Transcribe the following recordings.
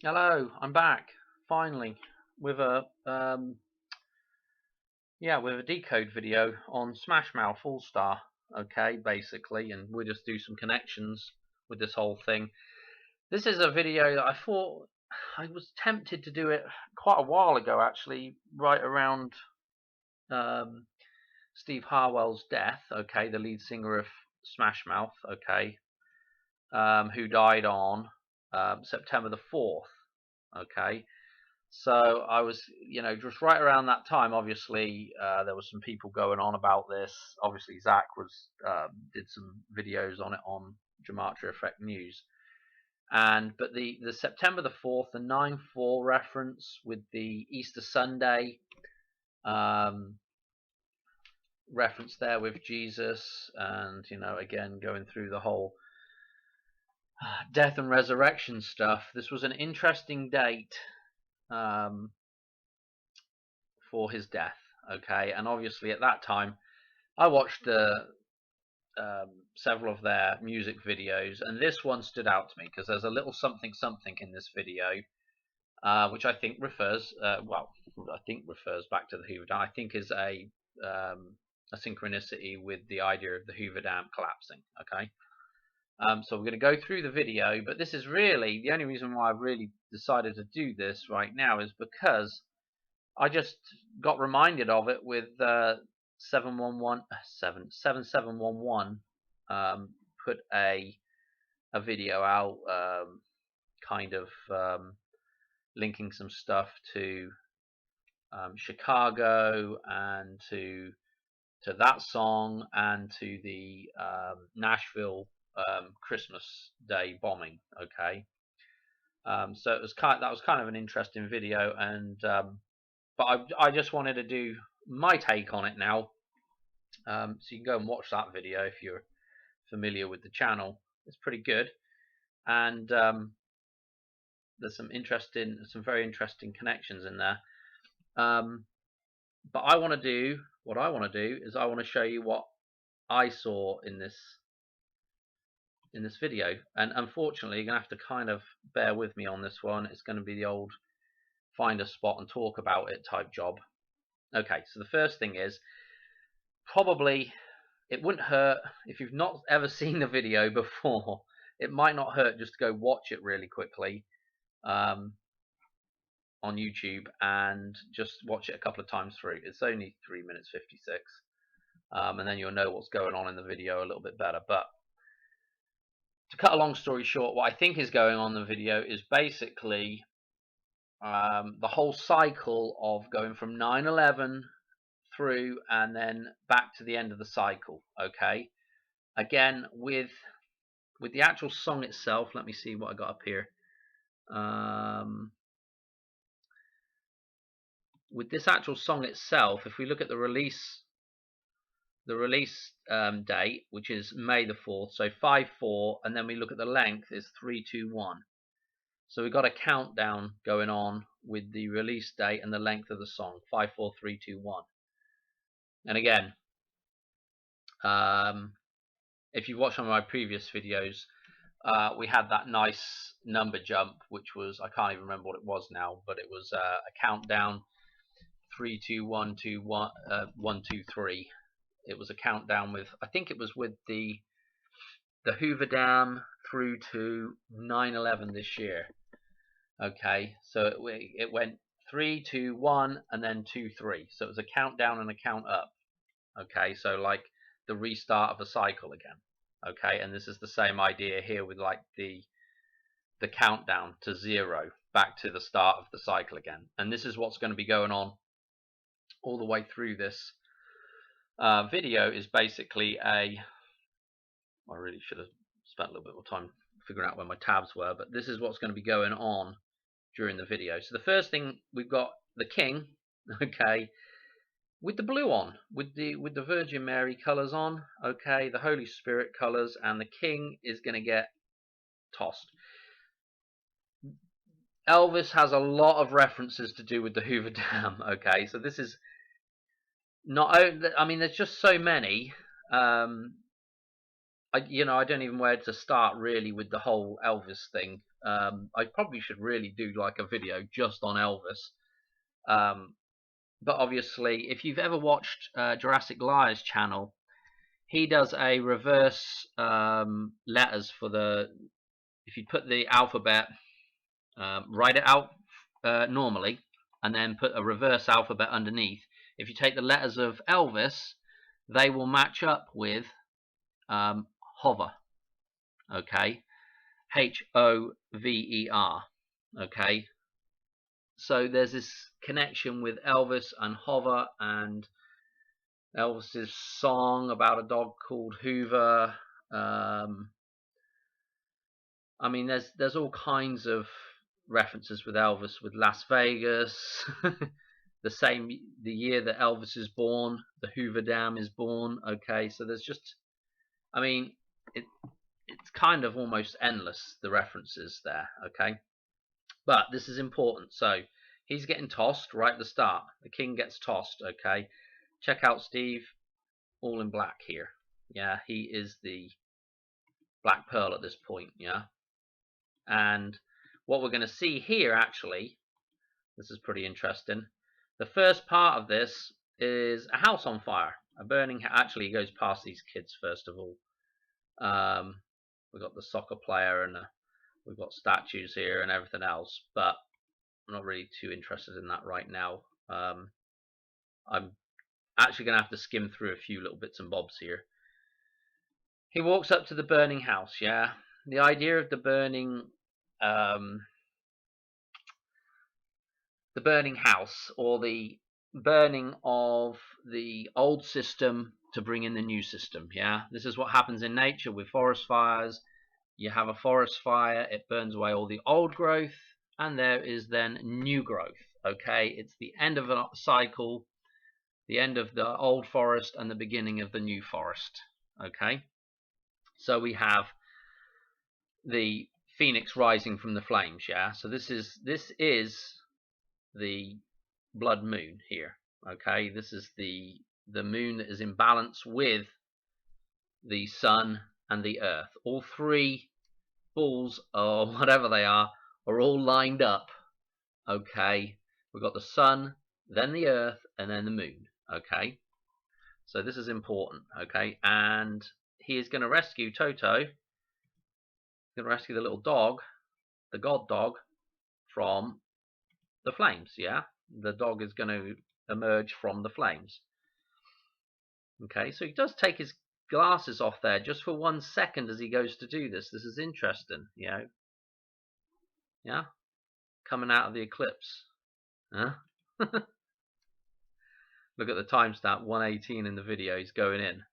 Hello, I'm back finally with a with a decode video on Smash Mouth All Star. Okay, basically, and we'll just do some connections with this whole thing. This is a video that I thought I was tempted to do it quite a while ago, actually, right around um, Steve Harwell's death. Okay, the lead singer of Smash Mouth. Okay, who died on September the 4th. Okay. So I was, just right around that time. Obviously, there was some people going on about this. Obviously, Zach did some videos on it on Gematria Effect News, but the September the 4th, the 9/4 reference with the Easter Sunday um, reference there with Jesus, and again going through the whole death and resurrection stuff. This was an interesting date. For his death. Okay, and obviously at that time, I watched several of their music videos, and this one stood out to me because there's a little something something in this video, which I think refers, back to the Hoover Dam. I think is a synchronicity with the idea of the Hoover Dam collapsing. Okay. So we're going to go through the video, but this is really the only reason why I've really decided to do this right now is because I just got reminded of it with 7711 put a video out, kind of linking some stuff to Chicago and to that song and to the Nashville Christmas Day bombing. Okay, so that was kind of an interesting video, and but I just wanted to do my take on it now. So you can go and watch that video if you're familiar with the channel. It's pretty good, and there's some very interesting connections in there. But what I want to do is I want to show you what I saw in this video, and unfortunately you're gonna have to kind of bear with me on this one. It's going to be the old find a spot and talk about it type job. Okay, so the first thing is, probably it wouldn't hurt if you've not ever seen the video before. It might not hurt just to go watch it really quickly on YouTube and just watch it a couple of times through. It's only 3 minutes 56, and then you'll know what's going on in the video a little bit better. But to cut a long story short, what I think is going on in the video is basically the whole cycle of going from 9/11 through and then back to the end of the cycle. Okay, again with the actual song itself. Let me see what I got up here. With this actual song itself, if we look at the release date, which is May the 4th, so 5/4, and then we look at the length is 3/2/1. So we've got a countdown going on with the release date and the length of the song, 5/4/3/2/1. And again, if you've watched some of my previous videos, we had that nice number jump, which was, I can't even remember what it was now, but it was a countdown, 3, 2, 1, 2, 1, 1, 2, 3. It was a countdown with, I think it was with the Hoover Dam through to 9/11 this year. Okay, so it went 3, 2, 1, and then 2, 3. So it was a countdown and a count up. Okay, so like the restart of a cycle again. Okay, and this is the same idea here with like the countdown to 0 back to the start of the cycle again. And this is what's going to be going on all the way through this video. Is basically I really should have spent a little bit more time figuring out where my tabs were, but this is what's going to be going on during the video. So the first thing, we've got the King, okay, with the blue on, with the Virgin Mary colors on, okay, the Holy Spirit colors, and the King is going to get tossed. Elvis has a lot of references to do with the Hoover Dam. Okay, so this is not, I mean, there's just so many. I don't even know where to start really with the whole Elvis thing. I probably should really do like a video just on Elvis. But obviously, if you've ever watched Jurassic Liar's channel, he does a reverse letters for the. If you put the alphabet, write it out normally, and then put a reverse alphabet underneath. If you take the letters of Elvis, they will match up with Hoover. Okay, Hover. Okay, so there's this connection with Elvis and Hoover, and Elvis's song about a dog called Hoover. I mean, there's all kinds of references with Elvis, with Las Vegas. The year that Elvis is born, the Hoover Dam is born. Okay, so there's just, I mean, it's kind of almost endless, the references there. Okay, but this is important. So he's getting tossed right at the start. The king gets tossed. Okay, check out Steve, all in black here. Yeah, he is the Black Pearl at this point. Yeah, and what we're going to see here, actually, this is pretty interesting. The first part of this is a house on fire, a burning. Actually, he goes past these kids first of all. We've got the soccer player, and we've got statues here and everything else, but I'm not really too interested in that right now. I'm actually going to have to skim through a few little bits and bobs here. He walks up to the burning house. Yeah, the idea of the burning house, or the burning of the old system to bring in the new system. Yeah, this is what happens in nature with forest fires. You have a forest fire, it burns away all the old growth, and there is then new growth. Okay, it's the end of a cycle, the end of the old forest and the beginning of the new forest. Okay, so we have the phoenix rising from the flames. Yeah, so this is the blood moon here. Okay, this is the moon that is in balance with the sun and the earth. All three balls, or whatever they are all lined up. Okay, we've got the sun, then the earth, and then the moon. Okay, so this is important. Okay, and he is going to rescue Toto. He's going to rescue the little dog, the god dog, from the flames. Yeah, the dog is going to emerge from the flames. Okay, so he does take his glasses off there just for 1 second as he goes to do this. This is interesting, you know. Yeah, coming out of the eclipse. Huh? Look at the timestamp, 118 in the video. He's going in.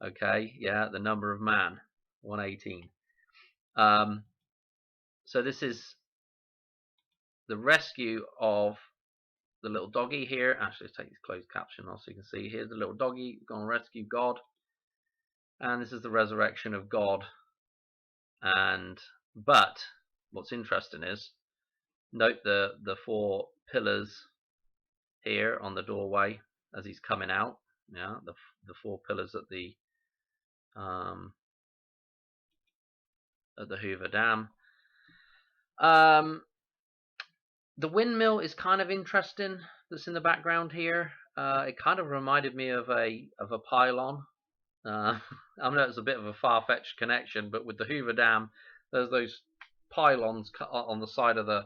Okay, yeah, the number of man, 118. So this is the rescue of the little doggy here. Actually, let's take this closed caption off so you can see. Here's the little doggy going to rescue God, and this is the resurrection of God. But what's interesting is, note the 4 pillars here on the doorway as he's coming out. Yeah, the 4 pillars at the Hoover Dam. The windmill is kind of interesting. That's in the background here. It kind of reminded me of a pylon. I know it's a bit of a far-fetched connection, but with the Hoover Dam, there's those pylons on the side of the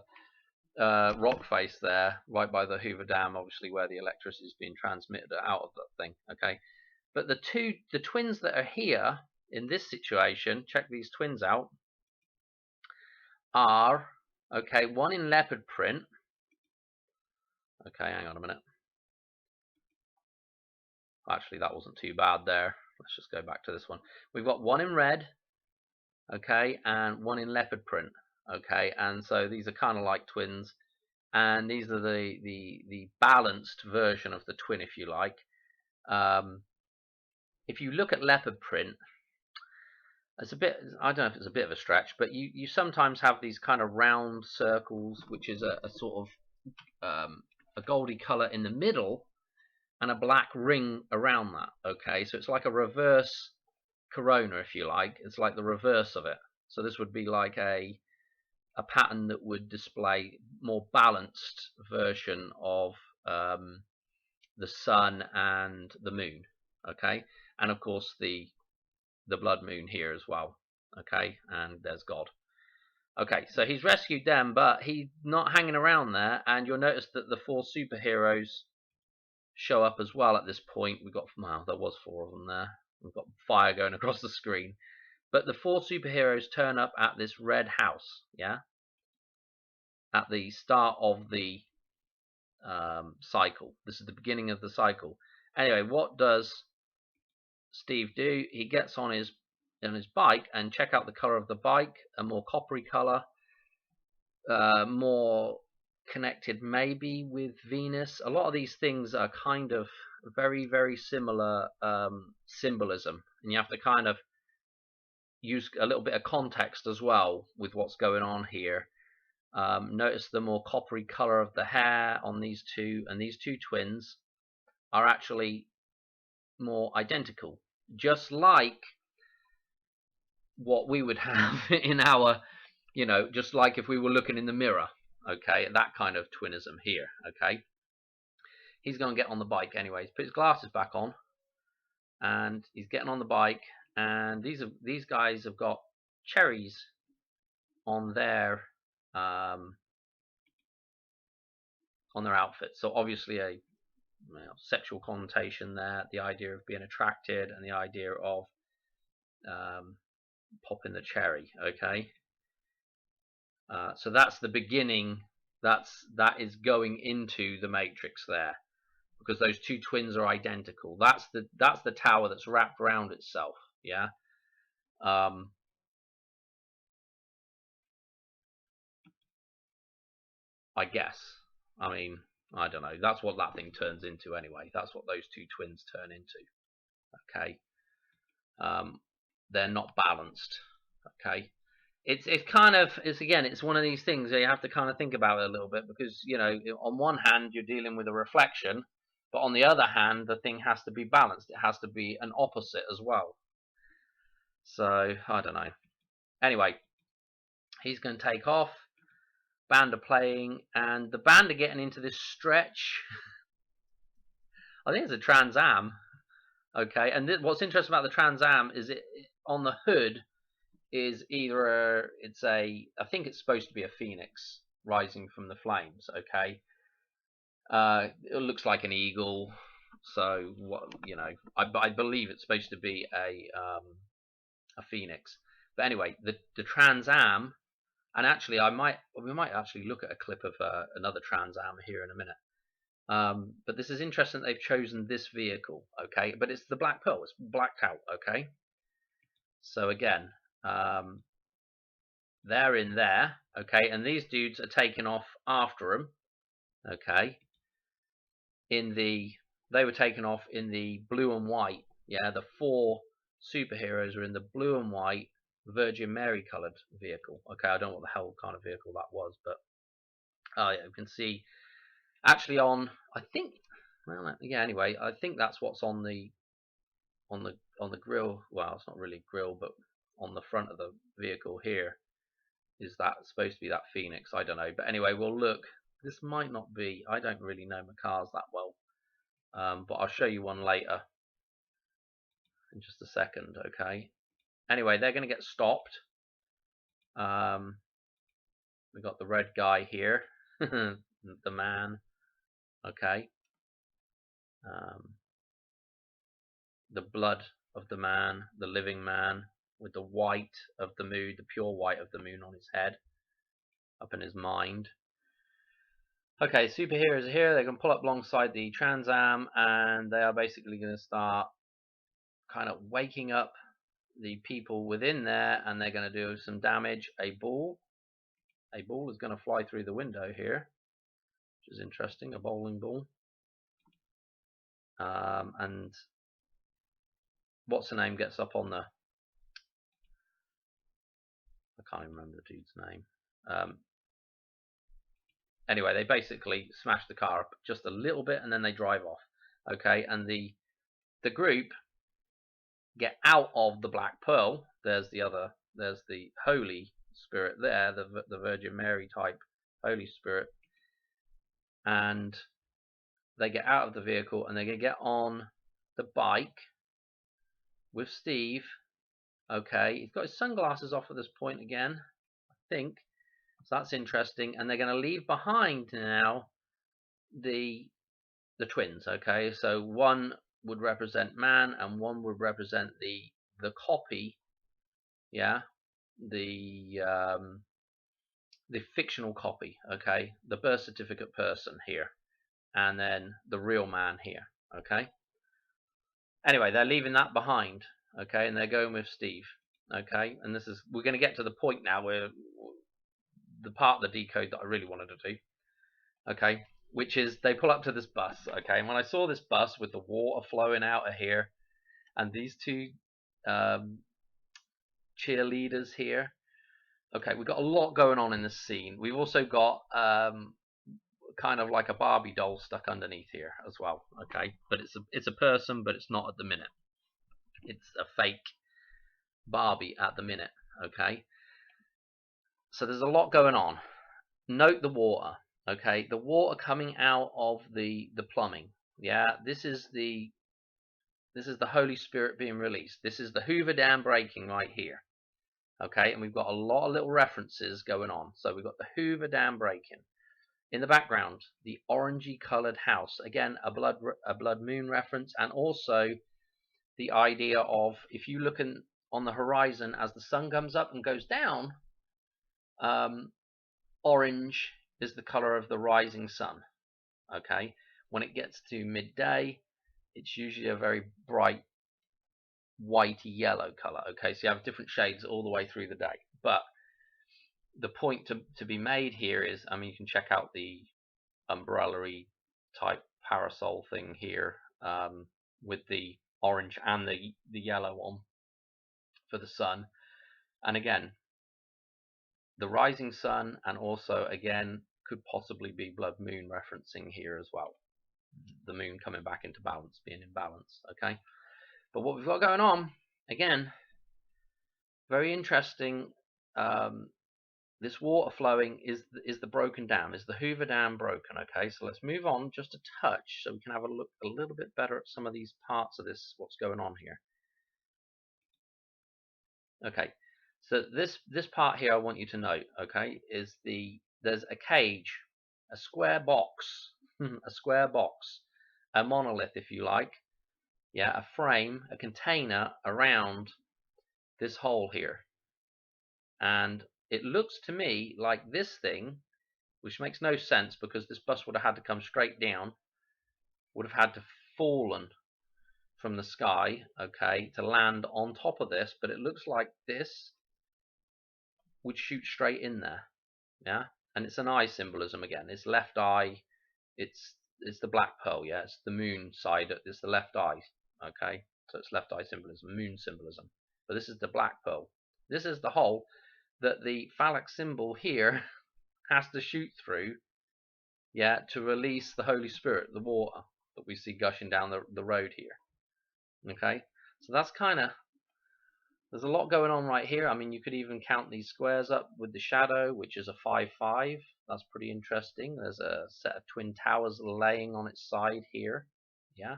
rock face there, right by the Hoover Dam, obviously where the electricity is being transmitted out of that thing. Okay, but the twins that are here in this situation, check these twins out, are, okay, one in leopard print. Okay, hang on a minute. Actually, that wasn't too bad there. Let's just go back to this one. We've got one in red, okay, and one in leopard print. Okay, and so these are kind of like twins, and these are the balanced version of the twin, if you like. If you look at leopard print, it's a bit, I don't know if it's a bit of a stretch, but you sometimes have these kind of round circles, which is a sort of a goldy color in the middle and a black ring around that. Okay, so it's like a reverse corona, if you like. It's like the reverse of it. So this would be like a a pattern that would display more balanced version of the sun and the moon. Okay, and of course the blood moon here as well. Okay, and there's God. Okay, so he's rescued them, but he's not hanging around there, and you'll notice that the 4 superheroes show up as well at this point. We've got, well, there was 4 of them there. We've got fire going across the screen. But the 4 superheroes turn up at this red house, yeah? At the start of the cycle. This is the beginning of the cycle. Anyway, what does Steve do? He gets on his bike, and check out the color of the bike, a more coppery color, more connected maybe with Venus. A lot of these things are kind of very, very similar symbolism, and you have to kind of use a little bit of context as well with what's going on here. Notice the more coppery color of the hair on these two, and these 2 twins are actually more identical, just like what we would have in our, you know, just like if we were looking in the mirror. Okay, that kind of twinism here. Okay, he's going to get on the bike anyways. Put his glasses back on, and he's getting on the bike. And these guys have got cherries on their outfits. So obviously a sexual connotation there. The idea of being attracted, and the idea of popping the cherry. Okay. So that's the beginning. That is going into the matrix there, because those 2 twins are identical. That's the tower that's wrapped around itself. Yeah. I guess. I mean, I don't know. That's what that thing turns into anyway. That's what those 2 twins turn into. Okay. They're not balanced. Okay. It's kind of, it's one of these things where you have to kind of think about it a little bit, because, you know, on one hand you're dealing with a reflection, but on the other hand the thing has to be balanced. It has to be an opposite as well. So I don't know. Anyway, he's going to take off. Band are playing, and the band are getting into this stretch. I think it's a Trans Am. Okay, and what's interesting about the Trans Am is it on the hood is either I think it's supposed to be a phoenix rising from the flames. Okay, it looks like an eagle. So what, you know, I believe it's supposed to be a phoenix. But anyway, the Trans Am, and actually we might actually look at a clip of another Trans Am here in a minute. But this is interesting that they've chosen this vehicle. Okay, but it's the Black Pearl. It's blacked out. Okay, so again, they're in there. Okay, and these dudes are taking off after them. Okay, they were taken off in the blue and white. Yeah, the 4 superheroes are in the blue and white Virgin Mary coloured vehicle. Okay, I don't know what the hell kind of vehicle that was, but yeah, you can see actually on, I think, well, yeah, anyway, I think that's what's on the grill. Well, it's not really grill, but on the front of the vehicle here is that supposed to be that Phoenix. I don't know, but anyway, we'll look. This might not be. I don't really know my cars that well, but I'll show you one later in just a second. Okay, anyway, they're going to get stopped. We got the red guy here, the man. Okay, the blood of the man, the living man, with the white of the moon, the pure white of the moon on his head, up in his mind. Okay, superheroes are here. They're going to pull up alongside the Trans Am, and they are basically going to start kind of waking up the people within there, and they're going to do some damage. A ball is going to fly through the window here, which is interesting, a bowling ball. And what's her name gets up on the, I can't even remember the dude's name. Anyway, they basically smash the car up just a little bit, and then they drive off. Okay, and the group get out of the Black Pearl. There's the holy Spirit there, the Virgin Mary type Holy Spirit, and they get out of the vehicle and they're going to get on the bike with Steve. Okay, he's got his sunglasses off at this point again, I think. So that's interesting. And they're going to leave behind now the twins. Okay, so one would represent man and one would represent the copy. Yeah, the fictional copy. Okay, the birth certificate person here, and then the real man here. Okay. Anyway, they're leaving that behind. Okay, and they're going with Steve. Okay, and we're going to get to the point now where the part of the decode that I really wanted to do. Okay, which is they pull up to this bus. Okay, and when I saw this bus with the water flowing out of here and these two cheerleaders here, okay, we've got a lot going on in this scene. We've also got kind of like a Barbie doll stuck underneath here as well. Okay, but it's a person, but it's not at the minute. It's a fake Barbie at the minute. Okay, so there's a lot going on. Note the water. Okay, the water coming out of the plumbing. Yeah, this is the Holy Spirit being released. This is the Hoover Dam breaking right here. Okay, and we've got a lot of little references going on. So we've got the Hoover Dam breaking. In the background, the orangey colored house. Again, a blood moon reference, and also the idea of, if you look on the horizon as the sun comes up and goes down, orange is the color of the rising sun. Okay, when it gets to midday, it's usually a very bright whitey yellow color. Okay, so you have different shades all the way through the day. But the point to be made here is, I mean, you can check out the umbrella-y type parasol thing here, with the orange and the yellow on for the sun. And again, the rising sun, and also again could possibly be blood moon referencing here as well. The moon coming back into balance, being in balance. Okay, but what we've got going on, again, very interesting. This water flowing is the broken dam, is the Hoover Dam broken. Okay, so let's move on just a touch so we can have a look a little bit better at some of these parts of this, what's going on here. Okay, so this part here I want you to note, okay, is there's a cage, a square box, a square box, a monolith if you like, yeah, a frame, a container around this hole here. And it looks to me like this thing, which makes no sense because this bus would have had to come straight down, would have had to fallen from the sky, okay, to land on top of this, but it looks like this would shoot straight in there. Yeah, and it's an eye symbolism again. It's left eye. It's the black pearl. Yeah, it's the moon side. It's the left eye. Okay, so it's left eye symbolism, moon symbolism. But this is the black pearl. This is the hole that the phallic symbol here has to shoot through. Yeah, to release the Holy Spirit, the water that we see gushing down the road here. Okay, so that's kind of, there's a lot going on right here. I mean, you could even count these squares up with the shadow, which is a 5-5. That's pretty interesting. There's a set of twin towers laying on its side here. Yeah.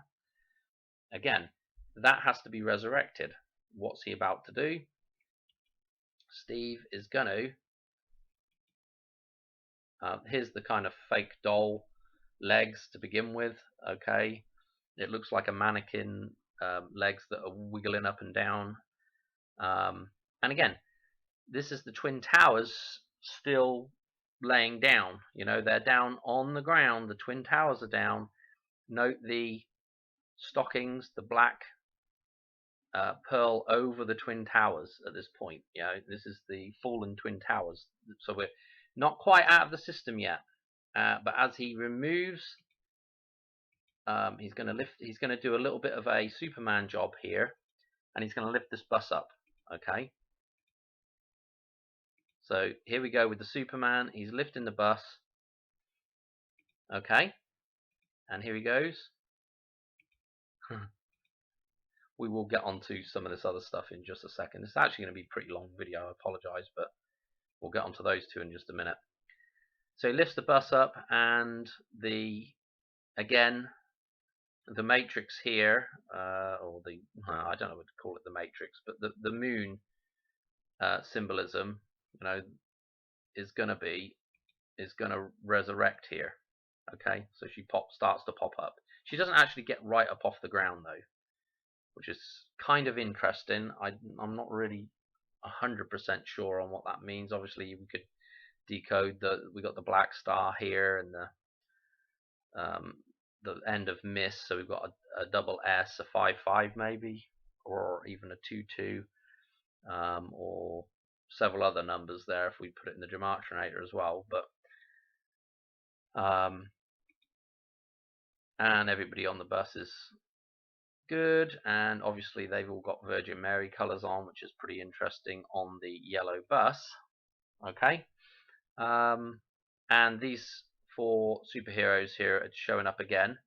Again, that has to be resurrected. What's he about to do? Steve is going to... here's the kind of fake doll legs to begin with. Okay. It looks like a mannequin legs that are wiggling up and down. And again, this is the twin towers still laying down. You know, they're down on the ground. The twin towers are down. Note the stockings, the black pearl over the twin towers at this point. You know, this is the fallen twin towers. So we're not quite out of the system yet. But as he removes, he's going to lift. He's going to do a little bit of a Superman job here, and he's going to lift this bus up. Okay. So here we go with the Superman. He's lifting the bus. Okay. And here he goes. We will get onto some of this other stuff in just a second. It's actually going to be a pretty long video. I apologize, but We'll get onto those two in just a minute. So he lifts the bus up, and again, the matrix here, or I don't know what to call it, the matrix, but the moon symbolism, is going to resurrect here. Okay, so she starts to pop up. She doesn't actually get right up off the ground though, which is kind of interesting. I'm not really 100% sure on what that means. Obviously, we could decode we got the black star here and the end of miss, so we've got a double S, a 5-5 maybe, or even a 2-2, or several other numbers there if we put it in the gematria as well. But and everybody on the bus is good, and obviously they've all got Virgin Mary colours on, which is pretty interesting on the yellow bus. Okay, and these 4 superheroes here are showing up again,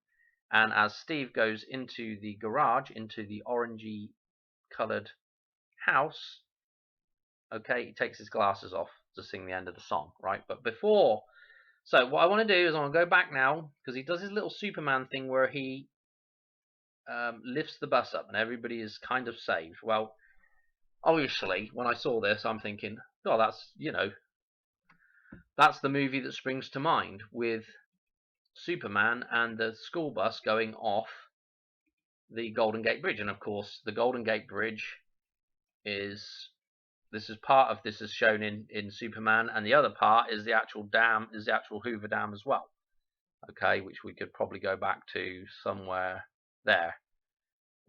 and as Steve goes into the garage, into the orangey coloured house, okay, he takes his glasses off to sing the end of the song, right? But before, so what I want to do is I want to go back now, because he does his little Superman thing where he lifts the bus up and everybody is kind of saved. Well, obviously, when I saw this, I'm thinking, oh, that's the movie that springs to mind, with Superman and the school bus going off the Golden Gate Bridge. And of course, the Golden Gate Bridge is part of this is shown in Superman, and the other part is the actual dam, is the actual Hoover Dam as well. Okay, which we could probably go back to somewhere there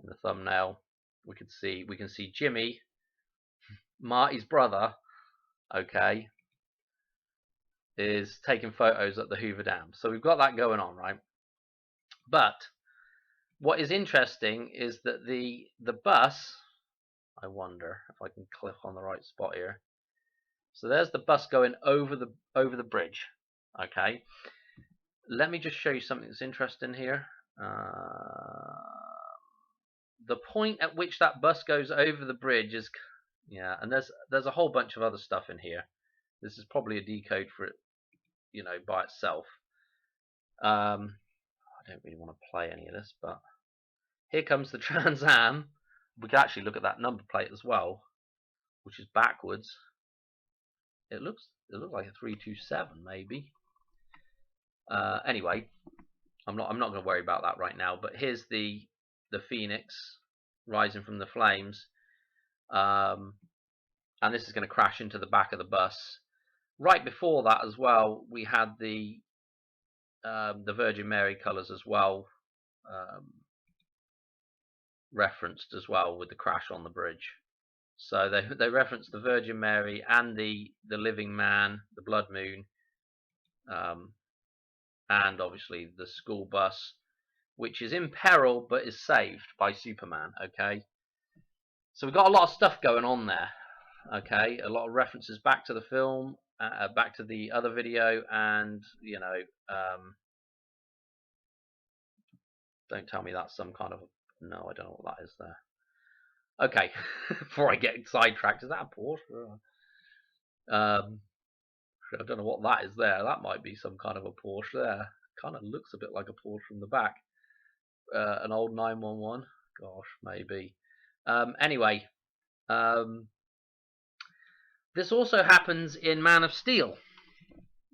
in the thumbnail. We can see Jimmy, Marty's brother, okay, is taking photos at the Hoover Dam. So we've got that going on, right? But what is interesting is that the bus, I wonder if I can click on the right spot here. So there's the bus going over the bridge. Okay, let me just show you something that's interesting here. The point at which that bus goes over the bridge is, and there's a whole bunch of other stuff in here. This is probably a decode for it, by itself. I don't really want to play any of this, but here comes the Trans Am. We can actually look at that number plate as well, which is backwards. It looks like a 327 maybe. Anyway, I'm not going to worry about that right now. But here's the Phoenix rising from the flames, and this is going to crash into the back of the bus. Right before that as well, we had the Virgin Mary colours as well, referenced as well with the crash on the bridge. So they referenced the Virgin Mary and the living man, the blood moon, and obviously the school bus, which is in peril but is saved by Superman. Okay, so we've got a lot of stuff going on there. Okay, a lot of references back to the film, back to the other video, and don't tell me that's some kind of no, I don't know what that is there. Okay, before I get sidetracked, is that a Porsche? I don't know what that is there. That might be some kind of a Porsche there. Kind of looks a bit like a Porsche from the back. An old 911. Gosh, maybe. Anyway, this also happens in Man of Steel.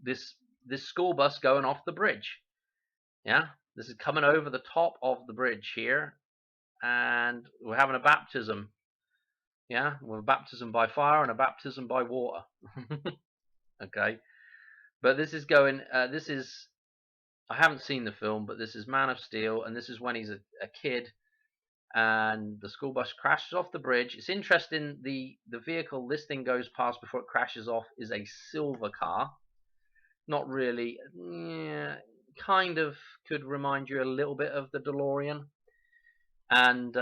This school bus going off the bridge. Yeah, this is coming over the top of the bridge here, and we're having a baptism. Yeah, we're a baptism by fire and a baptism by water. Okay, but this is going. I haven't seen the film, but this is Man of Steel, and this is when he's a kid, and the school bus crashes off the bridge. It's interesting. The vehicle this thing goes past before it crashes off is a silver car. Not really. Kind of could remind you a little bit of the DeLorean, and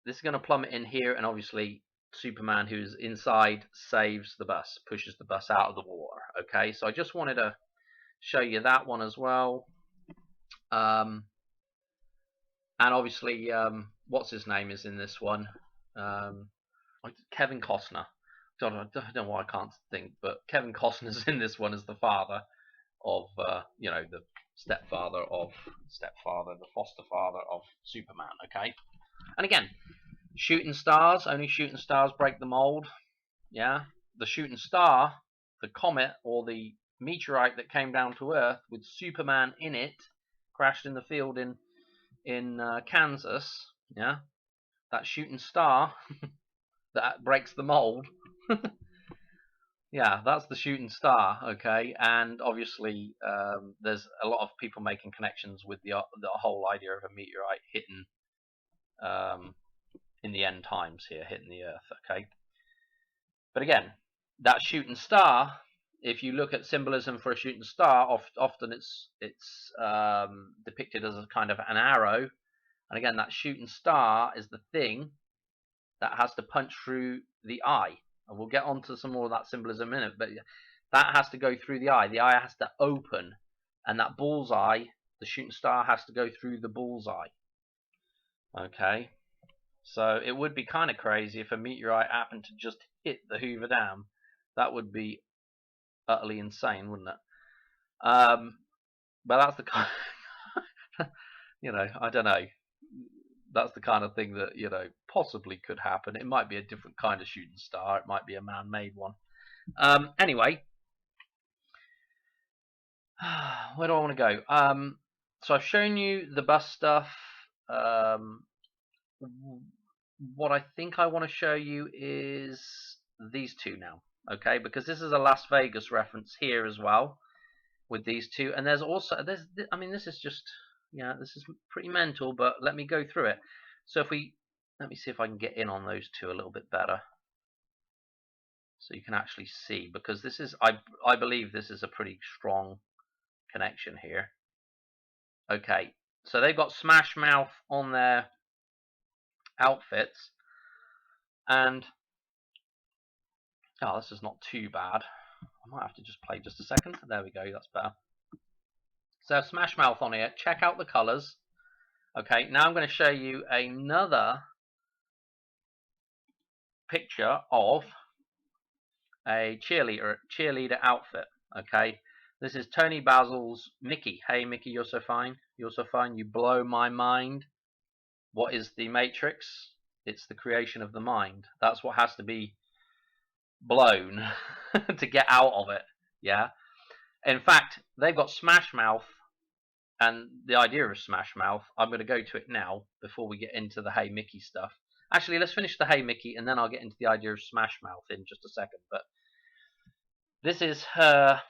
this is going to plummet in here, and obviously Superman, who's inside, saves the bus, pushes the bus out of the water. Okay, so I just wanted to show you that one as well. And obviously, what's his name is in this one? Kevin Costner. God, I don't know why I can't think, but Kevin Costner's in this one as the father of, the the foster father of Superman. Okay, and again, shooting stars, only shooting stars break the mold. Yeah, the shooting star, the comet or the meteorite that came down to Earth with Superman in it, crashed in the field in Kansas. Yeah, that shooting star that breaks the mold. Yeah, that's the shooting star. Okay, and obviously there's a lot of people making connections with the whole idea of a meteorite hitting in the end times here, hitting the Earth. Okay, but again, that shooting star. If you look at symbolism for a shooting star, often it's depicted as a kind of an arrow, and again, that shooting star is the thing that has to punch through the eye. And we'll get onto some more of that symbolism in a minute, but that has to go through the eye. The eye has to open, and that bullseye, the shooting star, has to go through the bullseye. Okay, so it would be kind of crazy if a meteorite happened to just hit the Hoover Dam. That would be utterly insane, wouldn't it? But that's the kind, I don't know. That's the kind of thing that possibly could happen. It might be a different kind of shooting star. It might be a man-made one. Anyway, where do I want to go? So I've shown you the bus stuff. What I think I want to show you is these two now, okay? Because this is a Las Vegas reference here as well with these two, and there's this is just this is pretty mental, but let me go through it. So let me see if I can get in on those two a little bit better, so you can actually see, because this is I believe this is a pretty strong connection here. Okay, so they've got Smash Mouth on their outfits, and this is not too bad. I might have to just play just a second. There we go, that's better. So Smash Mouth on here. Check out the colours. Okay, now I'm going to show you another picture of a cheerleader outfit. Okay, this is Tony Basil's Mickey. Hey Mickey, you're so fine. You're so fine. You blow my mind. What is the Matrix? It's the creation of the mind. That's what has to be blown to get out of it. Yeah. In fact, they've got Smash Mouth, and the idea of Smash Mouth, I'm going to go to it now before we get into the Hey Mickey stuff. Actually, let's finish the Hey Mickey, and then I'll get into the idea of Smash Mouth in just a second. But this is her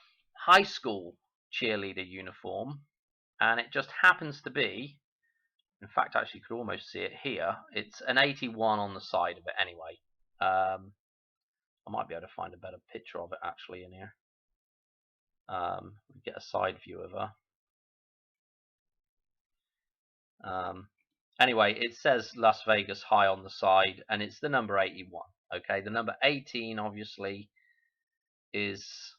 high school cheerleader uniform, and it just happens to be, in fact, actually you could almost see it here. It's an 81 on the side of it anyway. I might be able to find a better picture of it actually in here. Get a side view of her. Anyway, it says Las Vegas High on the side, and it's the number 81. Okay, the number 18 obviously is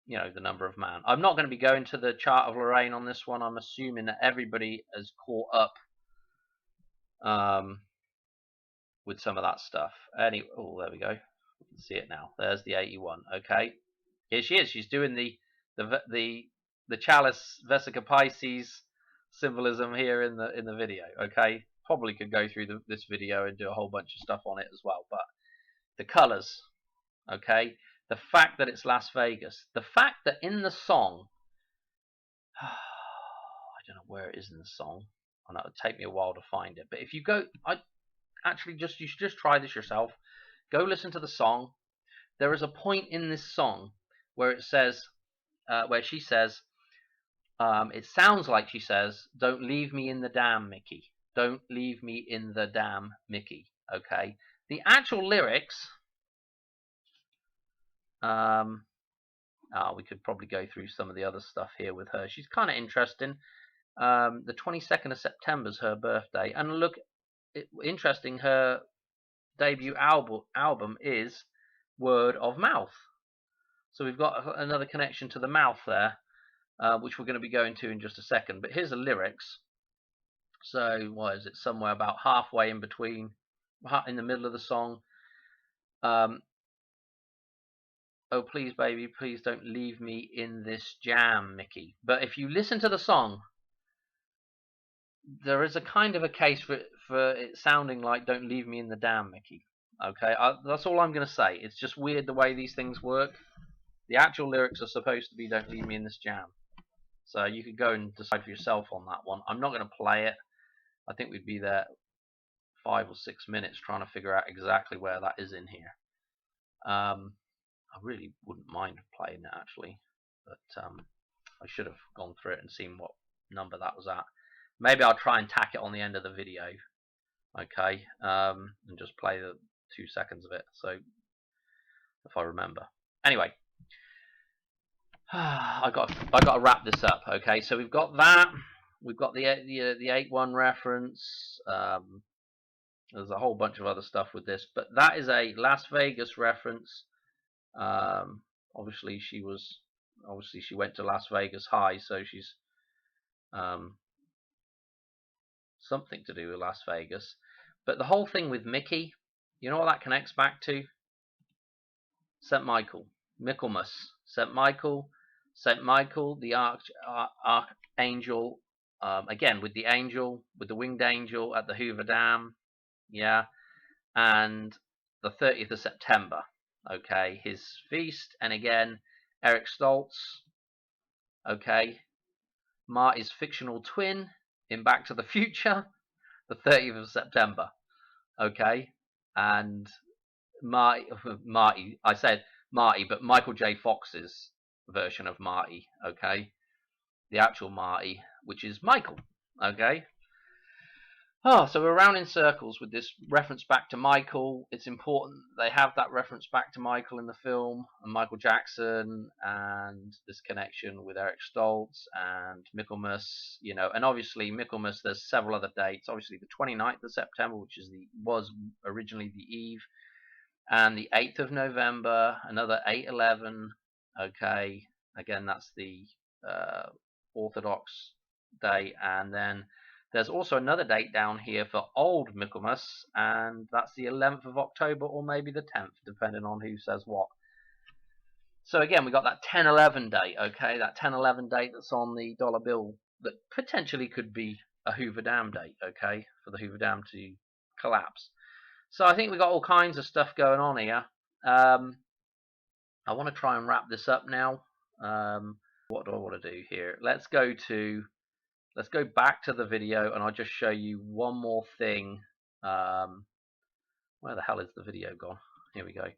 the number of man. I'm not going to be going to the chart of Lorraine on this one. I'm assuming that everybody has caught up with some of that stuff. Anyway, oh, there we go. You can see it now. There's the 81. Okay, here she is. She's doing the Chalice Vesica Pisces symbolism here in the video. Okay, probably could go through this video and do a whole bunch of stuff on it as well, but the colors, okay, the fact that it's Las Vegas, the fact that in the song, I don't know where it is in the song, and it'll take me a while to find it, but if you go, you should just try this yourself. Go listen to the song. There is a point in this song where it says, where she says, it sounds like she says, "Don't leave me in the dam, Mickey. Don't leave me in the dam, Mickey." Okay. The actual lyrics, we could probably go through some of the other stuff here with her. She's kind of interesting. The 22nd of September is her birthday, and look, interesting. Her debut album is Word of Mouth. So we've got another connection to the mouth there. Which we're going to be going to in just a second. But here's the lyrics. So what is it? Somewhere about halfway in between, in the middle of the song. oh please baby, please don't leave me in this jam, Mickey. But if you listen to the song, there is a kind of a case for it sounding like "Don't leave me in the dam, Mickey." Okay, that's all I'm going to say. It's just weird the way these things work. The actual lyrics are supposed to be "Don't leave me in this jam," so you could go and decide for yourself on that one. I'm not going to play it. I think we'd be there 5 or 6 minutes trying to figure out exactly where that is in here. I really wouldn't mind playing it actually, but I should have gone through it and seen what number that was at. Maybe I'll try and tack it on the end of the video, okay, and just play the 2 seconds of it. So if I remember. Anyway, I got to wrap this up. Okay, so we've got that. We've got the 8-1 reference. There's a whole bunch of other stuff with this, but that is a Las Vegas reference. Obviously she went to Las Vegas High, so she's something to do with Las Vegas. But the whole thing with Mickey, you know what that connects back to? St. Michael, Michaelmas, St. Michael, the archangel. Again, with the angel, with the winged angel at the Hoover Dam, yeah, and the 30th of September, okay, his feast, and again, Eric Stoltz, okay, Marty's fictional twin in Back to the Future, the 30th of September, okay, and Marty, I said Marty, but Michael J. Fox's version of Marty, okay, the actual Marty, which is Michael, okay. Oh, so we're around in circles with this reference back to Michael. It's important they have that reference back to Michael in the film, and Michael Jackson, and this connection with Eric Stoltz and Michaelmas, you know, and obviously Michaelmas, there's several other dates. Obviously the 29th of September, which was originally the eve, and the 8th of November, another 8/11. Okay, again that's the Orthodox day, and then there's also another date down here for Old Michaelmas, and that's the 11th of October or maybe the 10th, depending on who says what. So again, we got that 10/11 date, okay, that 10/11 date that's on the dollar bill that potentially could be a Hoover Dam date, okay, for the Hoover Dam to collapse. So I think we got all kinds of stuff going on here. I want to try and wrap this up now. What do I want to do here? Let's go back to the video, and I'll just show you one more thing. Where the hell is the video gone? Here we go.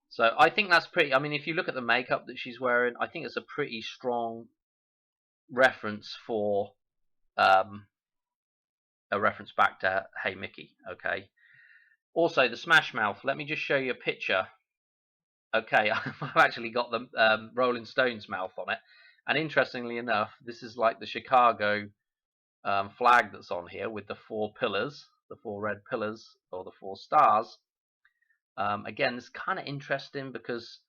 So I think that's pretty, I mean, if you look at the makeup that she's wearing, I think it's a pretty strong reference for a reference back to Hey Mickey, okay. Also, the Smash Mouth, let me just show you a picture. Okay, I've actually got the Rolling Stones mouth on it. And interestingly enough, this is like the Chicago flag that's on here with the 4 pillars, the 4 red pillars, or the 4 stars. Again, it's kind of interesting because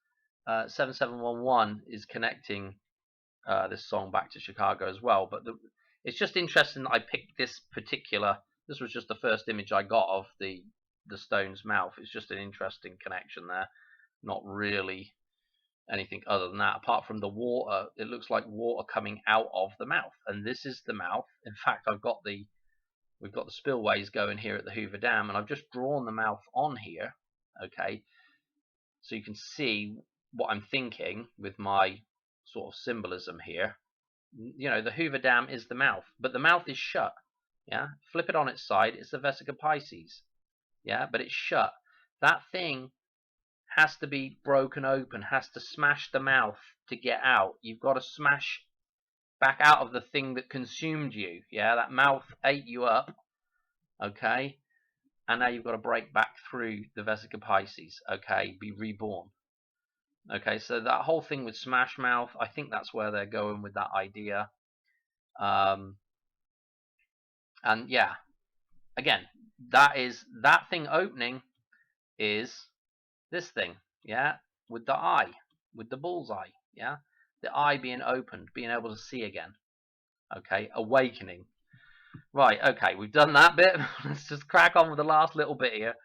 7711 is connecting this song back to Chicago as well. But it's just interesting that I picked this particular. This was just the first image I got of the Stones mouth. It's just an interesting connection there. Not really anything other than that, apart from the water. It looks like water coming out of the mouth, and this is the mouth. In fact, we've got the spillways going here at the Hoover Dam, and I've just drawn the mouth on here, okay, so you can see what I'm thinking with my sort of symbolism here. You know, the Hoover Dam is the mouth, but the mouth is shut, yeah. Flip it on its side, it's the Vesica Pisces, yeah, but it's shut. That thing has to be broken open, has to smash the mouth to get out. You've got to smash back out of the thing that consumed you, yeah. That mouth ate you up, okay, and now you've got to break back through the Vesica Pisces, okay, be reborn. Okay, so that whole thing with Smash Mouth, I think that's where they're going with that idea. And yeah, again, that thing opening is this thing, yeah, with the eye, with the bullseye, yeah, the eye being opened, being able to see again, okay, awakening. Right, okay, we've done that bit. Let's just crack on with the last little bit here.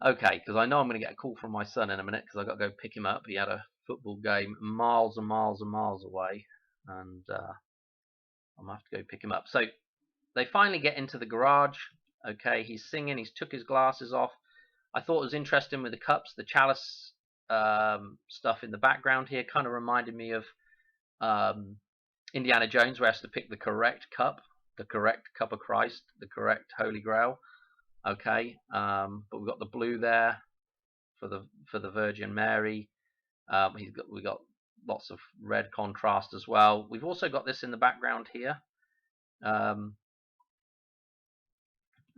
Okay, because I know I'm going to get a call from my son in a minute because I've got to go pick him up. He had a football game miles and miles and miles away, and I'm going to have to go pick him up. So they finally get into the garage. Okay, he's singing. He's took his glasses off. I thought it was interesting with the cups, the chalice stuff in the background here. Kind of reminded me of Indiana Jones, where he has to pick the correct cup of Christ, the correct Holy Grail. Okay, but we've got the blue there for the Virgin Mary. We got lots of red contrast as well. We've also got this in the background here.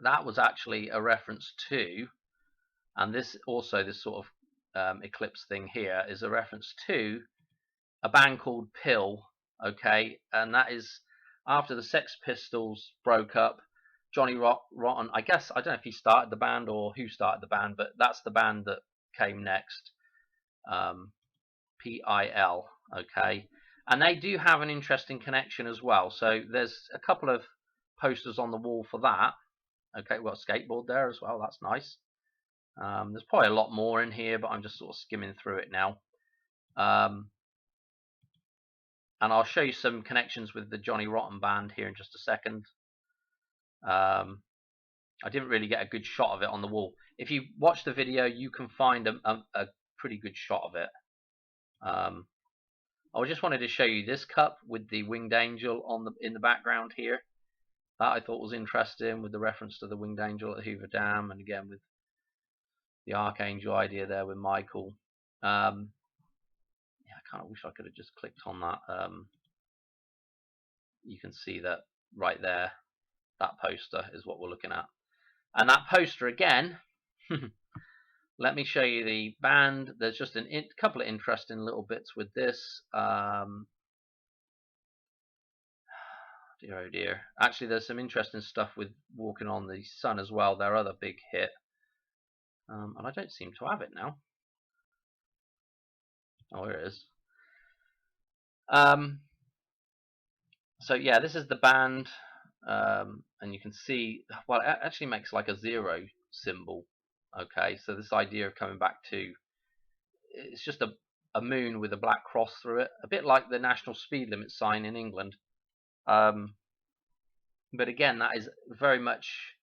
That was actually a reference to, and this also, this sort of eclipse thing here is a reference to a band called Pill. Okay, and that is after the Sex Pistols broke up. Johnny Rotten, I guess, I don't know if he started the band or who started the band, but that's the band that came next. PIL. Okay, and they do have an interesting connection as well. So there's a couple of posters on the wall for that. Okay, we've got a skateboard there as well. That's nice. There's probably a lot more in here, but I'm just sort of skimming through it now. And I'll show you some connections with the Johnny Rotten band here in just a second. I didn't really get a good shot of it on the wall. If you watch the video, you can find a pretty good shot of it. I just wanted to show you this cup with the winged angel in the background here. That I thought was interesting, with the reference to the winged angel at Hoover Dam, and again with the archangel idea there with Michael. Yeah, I kind of wish I could have just clicked on that. You can see that right there. That poster is what we're looking at, and that poster again. Let me show you the band. There's just a couple of interesting little bits with this. Dear oh dear. Actually, there's some interesting stuff with Walking on the Sun as well, their other big hit. And I don't seem to have it now. Oh, here it is. So yeah, this is the band, and you can see, well, it actually makes like a 0 symbol. Okay, so this idea of coming back to, it's just a moon with a black cross through it, a bit like the national speed limit sign in England. But again, that is very much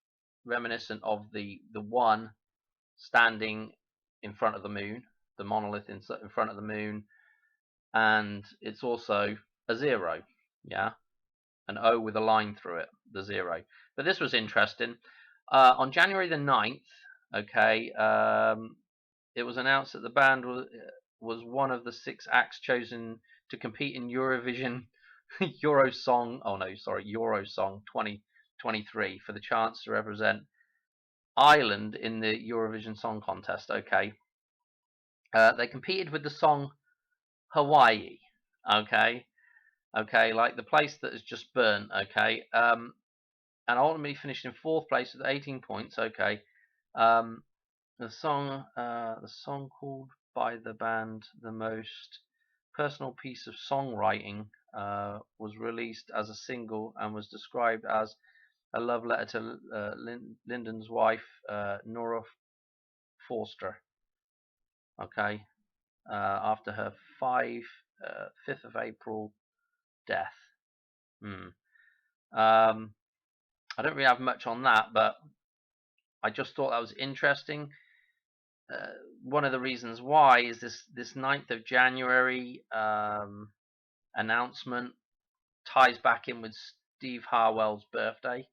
reminiscent of the one standing in front of the moon, the monolith in front of the moon, and it's also a 0, yeah, an O with a line through it, the 0. But this was interesting. On January the 9th, okay, it was announced that the band was one of the 6 acts chosen to compete in Eurovision Eurosong 2023 for the chance to represent Ireland in the Eurovision Song Contest. Okay, they competed with the song Hawaii. Okay, like the place that is just burnt. Okay, and ultimately finished in 4th place with 18 points. Okay, the song called by the band The Most Personal Piece of Songwriting was released as a single and was described as a love letter to Lyndon's wife, Nora Forster. Okay, after her 5th of April death. I don't really have much on that, but I just thought that was interesting. One of the reasons why is this 9th of January announcement ties back in with Steve Harwell's birthday,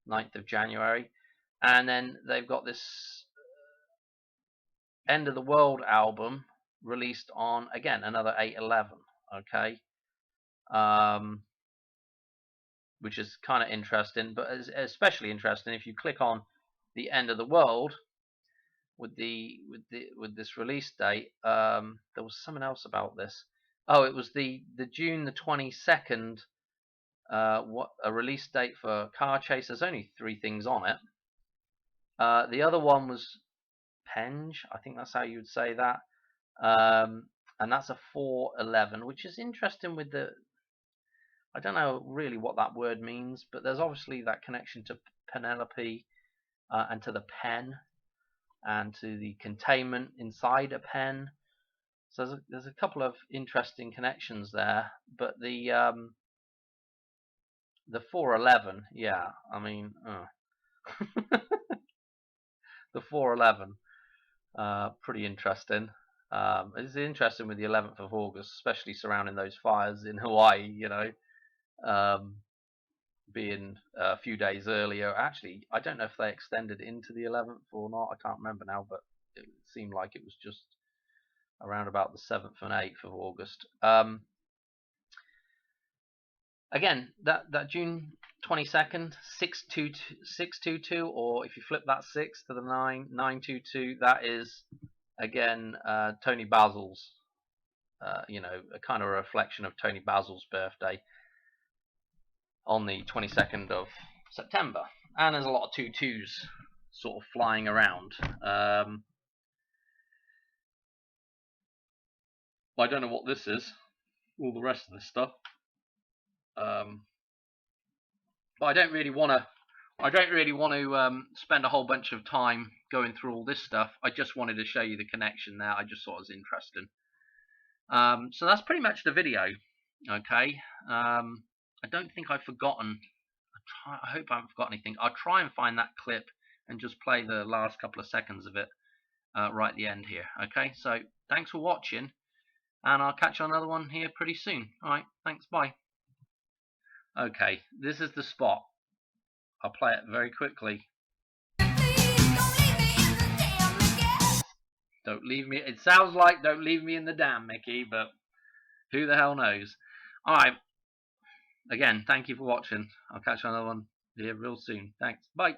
9th of January, and then they've got this End of the World album released on, again, another 8/11, okay, which is kind of interesting, but especially interesting if you click on the End of the World with this release date. There was something else about this. Oh, it was the June the 22nd. What a release date for Car Chase. There's only 3 things on it. The other one was Penge, I think that's how you would say that, and that's a 4/11, which is interesting with the, I don't know really what that word means, but there's obviously that connection to Penelope and to the pen. and to the containment inside a pen. So there's a couple of interesting connections there, but the 411, yeah, I mean, the 411, pretty interesting. It's interesting with the 11th of August, especially surrounding those fires in Hawaii, um, being a few days earlier. Actually, I don't know if they extended into the 11th or not. I can't remember now, but it seemed like it was just around about the 7th and 8th of August. Again, that June 22nd, 622, or if you flip that 6 to the 9, 922, that is again Tony Basil's, a kind of a reflection of Tony Basil's birthday on the 22nd of September. And there's a lot of 22s sort of flying around. I don't know what this is, all the rest of this stuff. But I don't really want to spend a whole bunch of time going through all this stuff. I just wanted to show you the connection there. I just thought it was interesting. So that's pretty much the video. Okay. I don't think I've forgotten. I hope I haven't forgotten anything. I'll try and find that clip and just play the last couple of seconds of it right at the end here. Okay. So thanks for watching, and I'll catch you on another one here pretty soon. All right. Thanks. Bye. Okay. This is the spot. I'll play it very quickly. Don't leave me. It sounds like "Don't leave me in the damn," Mickey, but who the hell knows? Alright. Again, thank you for watching. I'll catch you on another one here real soon. Thanks. Bye.